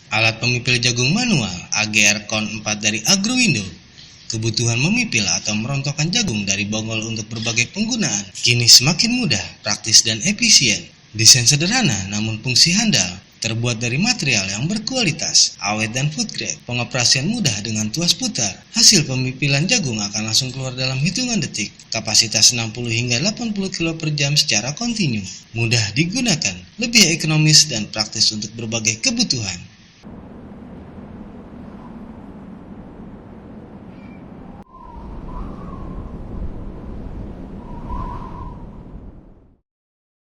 Alat pemipil jagung manual AGR Con 4 dari Agrowindo. Kebutuhan memipil atau merontokkan jagung dari bonggol untuk berbagai penggunaan kini semakin mudah, praktis dan efisien. Desain sederhana namun fungsi handal, terbuat dari material yang berkualitas, awet dan food grade. Pengoperasian mudah dengan tuas putar. Hasil pemipilan jagung akan langsung keluar dalam hitungan detik. Kapasitas 60 hingga 80 kg per jam secara kontinu. Mudah digunakan, lebih ekonomis dan praktis untuk berbagai kebutuhan.